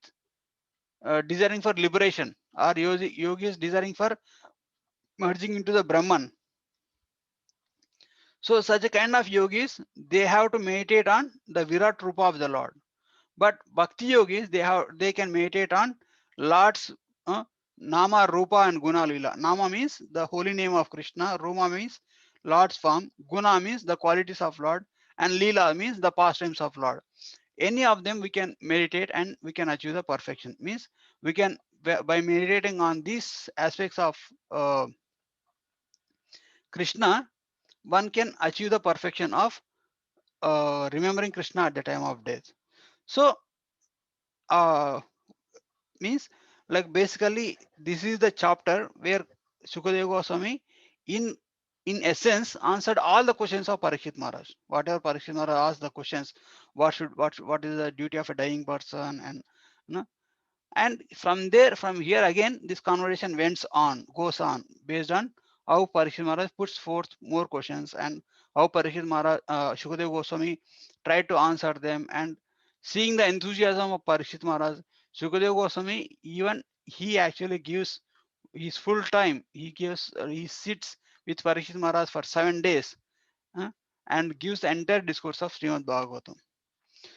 [SPEAKER 1] desiring for liberation, or yogis desiring for merging into the Brahman. So such a kind of yogis, they have to meditate on the Virat Rupa of the Lord. But bhakti yogis, they can meditate on Lord's nama, rupa, and guna lila. Nama means the holy name of Krishna, Rupa means Lord's form, guna means the qualities of Lord, and lila means the pastimes of Lord. Any of them we can meditate and we can achieve the perfection. Means we can, by meditating on these aspects of Krishna, one can achieve the perfection of remembering Krishna at the time of death. So uh, means, like, basically this is the chapter where Sukadeva Goswami in essence answered all the questions of Parikshit Maharaj. Whatever Parikshit Maharaj asked the questions, what is the duty of a dying person, and you know, and from here again this conversation goes on based on how Parikshit Maharaj puts forth more questions, and how Parikshit Maharaj, Shukadeva Goswami tried to answer them. And seeing the enthusiasm of Parikshit Maharaj, Shukadeva Goswami, even he actually gives his full time, he sits with Parikshit Maharaj for 7 days, uh, and gives the entire discourse of Srimad Bhagavatam.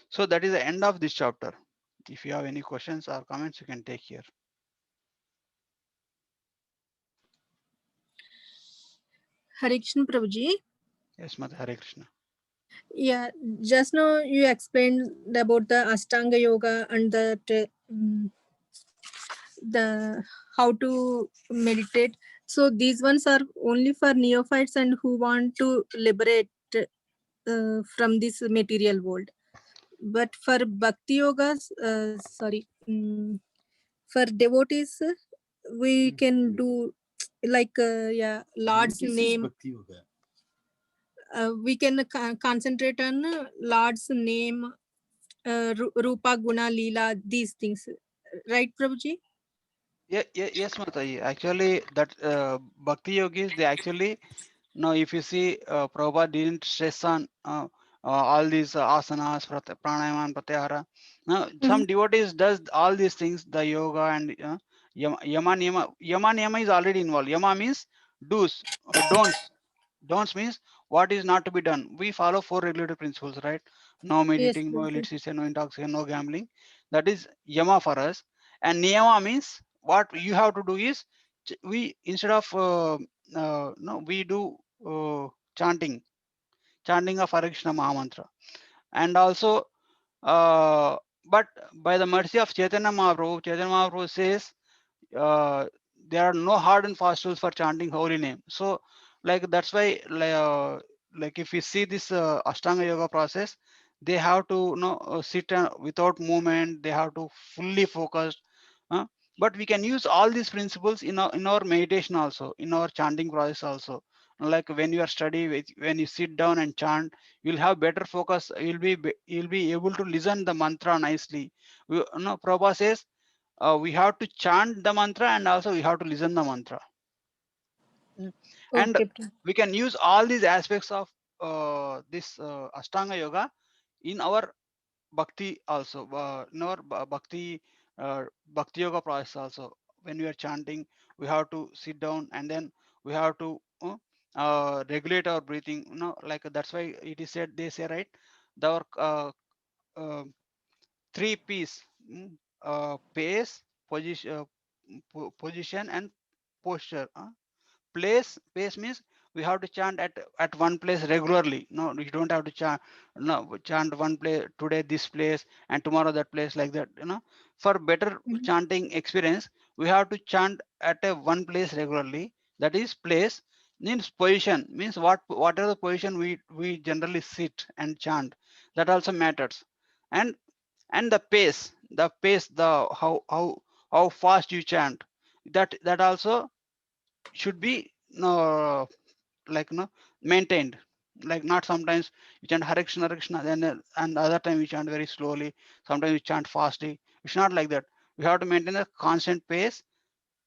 [SPEAKER 1] So that is the end of this chapter. If you have any questions or comments, you can take here.
[SPEAKER 2] Hare Krishna Prabhuji.
[SPEAKER 1] Yes, Mother. Hare Krishna.
[SPEAKER 2] Yeah, just now you explained about the Ashtanga Yoga and the how to meditate. So these ones are only for neophytes and who want to liberate from this material world. But for Bhakti Yogas, for devotees, we can do like Lord's name. We can concentrate on Lord's name, Rupa, Guna, Leela, these things. Right, Prabhuji?
[SPEAKER 1] Yeah, yeah, yes, Mataji. Actually, that Bhakti yogis, they actually, now if you see, Prabhupada didn't stress on all these asanas, pranayama, and pratyahara. Now, some devotees does all these things, the yoga and yama niyama. Yama niyama is already involved. Yama means do's, don'ts. Don'ts means what is not to be done. We follow 4 regulatory principles, right? No
[SPEAKER 2] Yes,
[SPEAKER 1] meditating, no
[SPEAKER 2] Prabhuji.
[SPEAKER 1] illicit, no intoxication, no gambling. That is yama for us. And niyama means what you have to do is, we instead of no, we do chanting, of Hare Krishna Mahamantra. And also, uh, but by the mercy of Chaitanya Mahaprabhu says uh, there are no hard and fast rules for chanting holy name. So like that's why like if we see this Ashtanga yoga process, they have to sit without movement, they have to fully focus. uh, but we can use all these principles in our meditation also, in our chanting process also. Like when you are when you sit down and chant, you'll have better focus, you'll be able to listen the mantra nicely. Prabhupada says we have to chant the mantra and also we have to listen the mantra. And
[SPEAKER 2] Okay, Prabhu.
[SPEAKER 1] we can use all these aspects of this Ashtanga yoga in our bhakti also, in our bhakti yoga process also. When we are chanting, we have to sit down and then we have to regulate our breathing. Like that's why it is said, they say, right, the uh, three P's: pace, position, and posture. Pace means we have to chant at one place regularly. No, you don't have to chant, no, chant one place today, this place, and tomorrow that place, like that. For better
[SPEAKER 2] Mhm.
[SPEAKER 1] chanting experience, we have to chant at a one place regularly. That is place. Means position, means whatever the position we generally sit and chant, that also matters. And and the how fast you chant, that also should be like maintained. Like not sometimes you chant Hare Krishna, Hare Krishna, then and other time you chant very slowly, sometimes you chant fastly. It's not like that. We have to maintain a constant pace,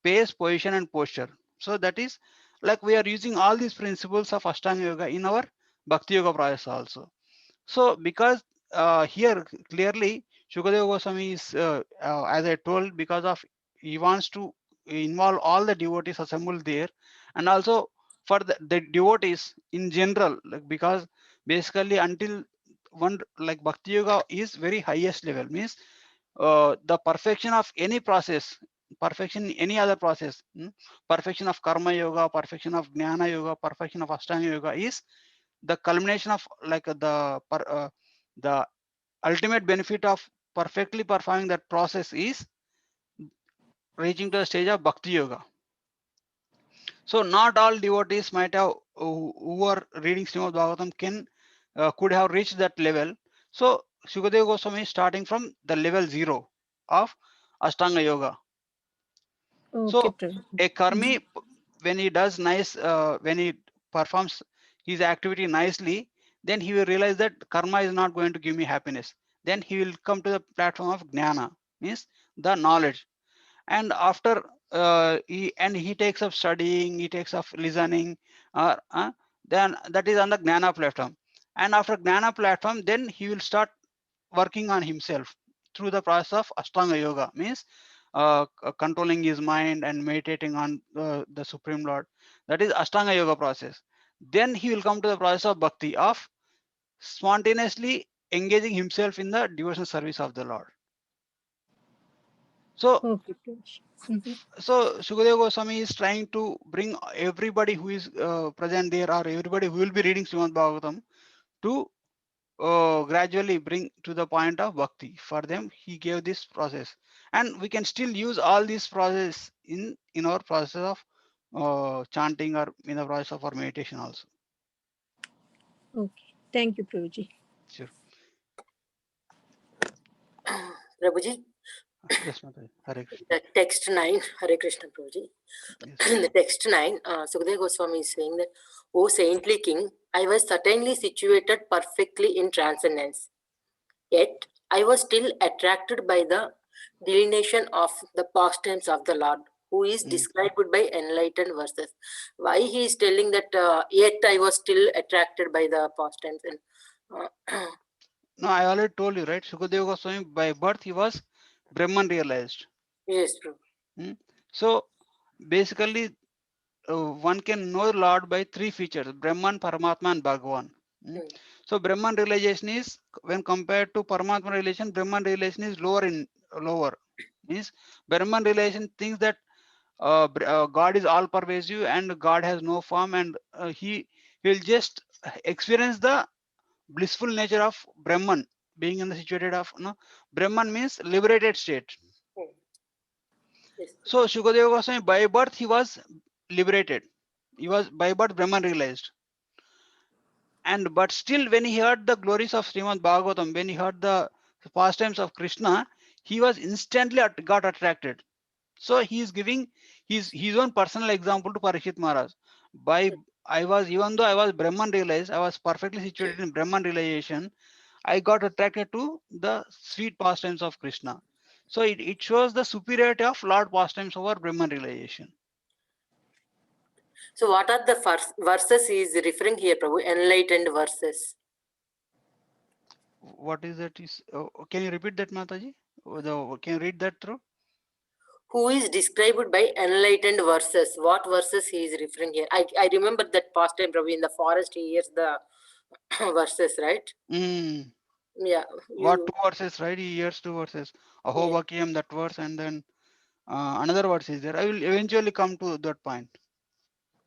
[SPEAKER 1] position, and posture. So that is like we are using all these principles of Ashtanga yoga in our Bhakti yoga process also. So because here clearly Shukadeva Goswami is, as I told, because of he wants to involve all the devotees assembled there, and also for the devotees in general, like because basically until one, like Bhakti Yoga is very highest level, means the perfection of any process, perfection in any other process, perfection of Karma Yoga, perfection of Jnana Yoga, perfection of Ashtanga Yoga is the culmination of like the ultimate benefit of perfectly performing that process is reaching to the stage of Bhakti Yoga. So not all devotees might have who are reading Srimad Bhagavatam could have reached that level. So Sukadeva Goswami is starting from the level 0 of Ashtanga Yoga.
[SPEAKER 2] Okay,
[SPEAKER 1] So
[SPEAKER 2] Prabhu.
[SPEAKER 1] a
[SPEAKER 2] Mhm.
[SPEAKER 1] karmi, when he does nice, when he performs his activity nicely, then he will realize that karma is not going to give me happiness. Then he will come to the platform of jnana, means the knowledge. And after he takes up studying, he takes up listening, then that is on the jnana platform. And after jnana platform, then he will start working on himself through the process of Ashtanga Yoga, means controlling his mind and meditating on the Supreme Lord. That is Ashtanga Yoga process. Then he will come to the process of Bhakti, of spontaneously engaging himself in the devotional service of the Lord. So,
[SPEAKER 2] Okay, Prabhu. Mhm.
[SPEAKER 1] Sukadeva Goswami is trying to bring everybody who is present there, or everybody who will be reading Srimad Bhagavatam, to gradually bring to the point of bhakti. For them he gave this process, and we can still use all these process in our process of chanting, or in the process of our meditation also.
[SPEAKER 2] Okay. Thank you, Prabhuji.
[SPEAKER 1] Sure.
[SPEAKER 3] Prabhuji,
[SPEAKER 1] Yes, Mataji. Hare Krishna.
[SPEAKER 3] the text 9, Hare Krishna Prabhuji.
[SPEAKER 1] Yes.
[SPEAKER 3] In the text 9, Sukadeva Goswami is saying that, O saintly king, I was certainly situated perfectly in transcendence. Yet, I was still attracted by the delineation of the pastimes of the Lord, who is
[SPEAKER 1] Mm.
[SPEAKER 3] described by enlightened verses. Why he is telling that, yet I was still attracted by the pastimes? And
[SPEAKER 1] No, I already told you, right? Sukadeva Goswami by birth he was Brahman realized.
[SPEAKER 3] yes, Prabhu.
[SPEAKER 1] Mm. So basically one can know Lord by three features: Brahman, Paramatma, and Bhagavan. Mm.
[SPEAKER 3] Mm.
[SPEAKER 1] So Brahman realization is, when compared to Paramatma realization, Brahman realization is lower. Means Brahman realization thinks that God is all pervasive and God has no form, and he will just experience the blissful nature of Brahman, being in the situated of Brahman means liberated state.
[SPEAKER 3] Mm. Yes.
[SPEAKER 1] So Shukadeva Goswami, by birth, he was liberated. He was by birth Brahman realized. And but still, when he heard the glories of Srimad Bhagavatam, when he heard the pastimes of Krishna, he was instantly got attracted. So he is giving his own personal example to Parikshit Maharaj. By I was, even though I was Brahman realized, I was perfectly situated in Brahman realization, I got attracted to the sweet pastimes of Krishna. So it shows the superiority of Lord pastimes over Brahman realization.
[SPEAKER 3] So what are the verses he is referring here, Prabhu? Enlightened verses.
[SPEAKER 1] What is that? Can you repeat that, Mataji? Can you read that through?
[SPEAKER 3] Who is described by enlightened verses? What verses he is referring here? I remember that past time, Prabhu, in the forest he hears the verses, right?
[SPEAKER 1] Mm.
[SPEAKER 3] Yeah.
[SPEAKER 1] What
[SPEAKER 3] You,
[SPEAKER 1] two verses, right? He hears two verses. Aho
[SPEAKER 3] yeah.
[SPEAKER 1] Bhakiyam, that verse, and then another verse is there. I will eventually come to that point.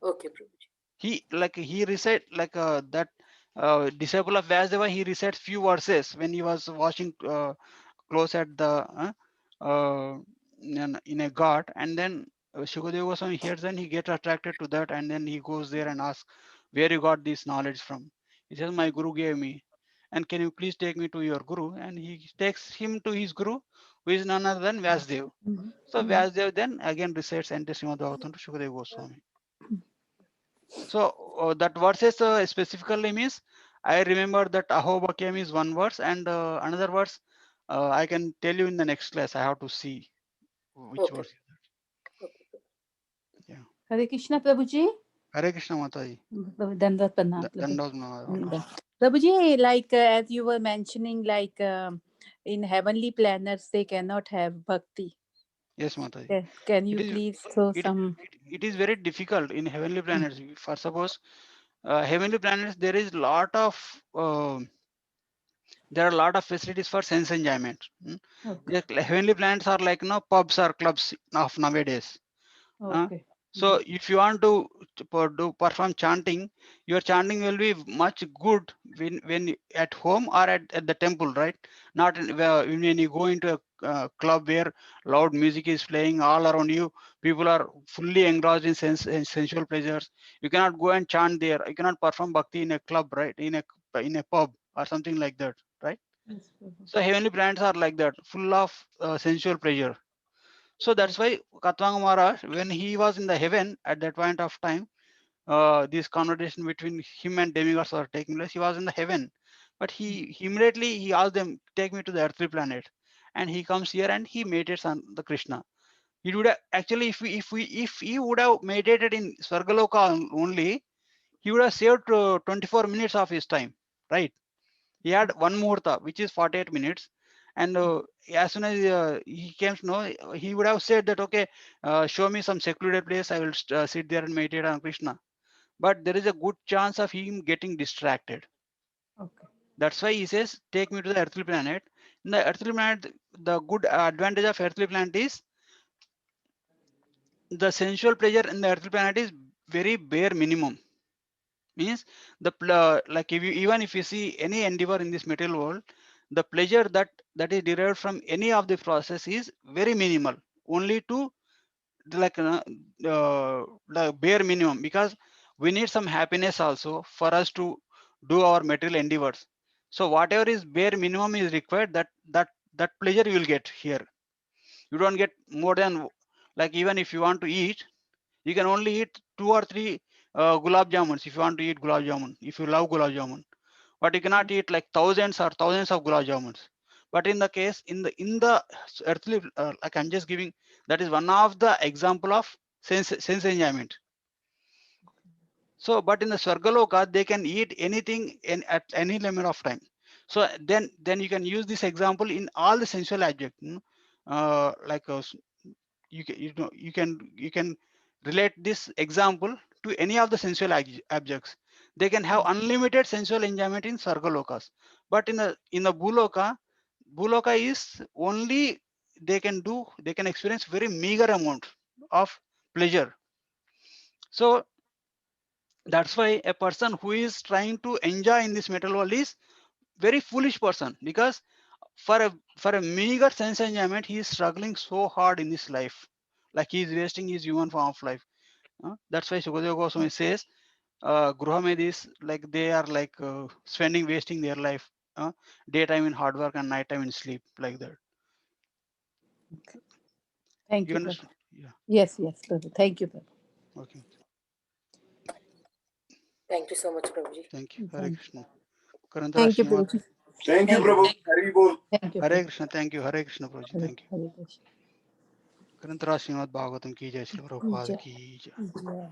[SPEAKER 3] Okay, Prabhu.
[SPEAKER 1] He recite like that disciple of Vyasdeva. He recites few verses when he was washing clothes at the in a ghat, and then Shukadeva Goswami hears, then he gets attracted to that, and then he goes there and asks where you got this knowledge from. He says, my guru gave me, and can you please take me to your guru? And he takes him to his guru, who is none other than Vyasdev. So Vyasdev then again recites entire Srimad Bhagavatam to Shukadeva Goswami. So that verses specifically means, I remember that Aho Bhakyam is one verse, and another verse I can tell you in the next class. I have to see which
[SPEAKER 3] Okay.
[SPEAKER 1] verse is that. Yeah.
[SPEAKER 4] Hare Krishna, Prabhuji.
[SPEAKER 1] Hare Krishna Mataji.
[SPEAKER 4] Dandavat Pranam, Prabhu.
[SPEAKER 1] Dandavat.
[SPEAKER 4] Prabhuji, like as you were mentioning, like in heavenly planets, they cannot have bhakti.
[SPEAKER 1] Yes, Mataji.
[SPEAKER 4] Can you
[SPEAKER 1] It is
[SPEAKER 4] please throw
[SPEAKER 1] it,
[SPEAKER 4] some?
[SPEAKER 1] it is very difficult in heavenly planets. For suppose heavenly planets, there is there are a lot of facilities for sense enjoyment.
[SPEAKER 4] Okay.
[SPEAKER 1] The heavenly planets are like pubs or clubs of nowadays.
[SPEAKER 4] Okay.
[SPEAKER 1] So if you want to perform chanting, your chanting will be much good when at home or at the temple, right? Not when you go into a club where loud music is playing all around you, people are fully engrossed in sensual pleasures. You cannot go and chant there. You cannot perform bhakti in a club, right? In a pub or something like that, right?
[SPEAKER 4] Yes, Prabhu.
[SPEAKER 1] So heavenly planets are like that, full of sensual pleasure. So that's why Katwang Maharaj, when he was in the heaven at that point of time, this conversation between him and demigods were taking place. He was in the heaven, but he immediately he asked them, take me to the earthly planet, and he comes here and he meditates on the Krishna. He would have, actually, if he would have meditated in Swargaloka only, he would have saved 24 minutes of his time, right? He had one muhurta, which is 48 minutes. And as soon as he came to know, he would have said that, okay, show me some secluded place. I will sit there and meditate on Krishna. But there is a good chance of him getting distracted.
[SPEAKER 4] Okay.
[SPEAKER 1] That's why he says, take me to the earthly planet. In the earthly planet, the good advantage of earthly planet is the sensual pleasure in the earthly planet is very bare minimum. Means like if you, even if you see any endeavor in this material world, the pleasure that is derived from any of the process is very minimal, only to like the bare minimum, because we need some happiness also for us to do our material endeavors. So whatever is bare minimum is required, that pleasure you will get here. You don't get more than, like, even if you want to eat, you can only eat 2 or 3 gulab jamuns if you want to eat gulab jamun, if you love gulab jamun. But you cannot eat like thousands or thousands of gulab jamuns. But in the case, in the earthly, like I'm just giving, that is one of the example of sense enjoyment. So, but in the Swargaloka, they can eat anything at any limit of time. So then you can use this example in all the sensual objects. Like you can relate this example to any of the sensual objects. They can have unlimited sensual enjoyment in Swargalokas. But in the Bhuloka is only they can experience very meager amount of pleasure. So that's why a person who is trying to enjoy in this material world is very foolish person, because for a meager sense enjoyment he is struggling so hard in his life. like he is wasting his human form of life. That's why Sukadeva Goswami says, Gruhamedis, like they are like spending, wasting their life, daytime in hard work and nighttime in sleep, like that.
[SPEAKER 4] Thank
[SPEAKER 1] You
[SPEAKER 4] you, Prabhu.
[SPEAKER 1] understand? Yeah.
[SPEAKER 4] Yes, yes, Prabhu. Thank you, Prabhu.
[SPEAKER 1] Okay.
[SPEAKER 3] Thank you so much, Prabhuji.
[SPEAKER 1] Thank you. Hare
[SPEAKER 4] Thank
[SPEAKER 1] Krishna. Karantara
[SPEAKER 2] Thank you,
[SPEAKER 1] Srimad.
[SPEAKER 2] Prabhuji.
[SPEAKER 5] Thank you, Prabhu. Hari Bol.
[SPEAKER 4] Thank you,
[SPEAKER 1] Hare
[SPEAKER 4] Prabhu.
[SPEAKER 1] Krishna. Thank you. Hare Krishna, Prabhuji.
[SPEAKER 4] Hare,
[SPEAKER 1] Thank you.
[SPEAKER 4] Hare Krishna.
[SPEAKER 1] Karantara Srimad Bhagavatam ki jai, Srila Prabhupada
[SPEAKER 4] Jai.
[SPEAKER 1] ki jai.
[SPEAKER 4] Jai.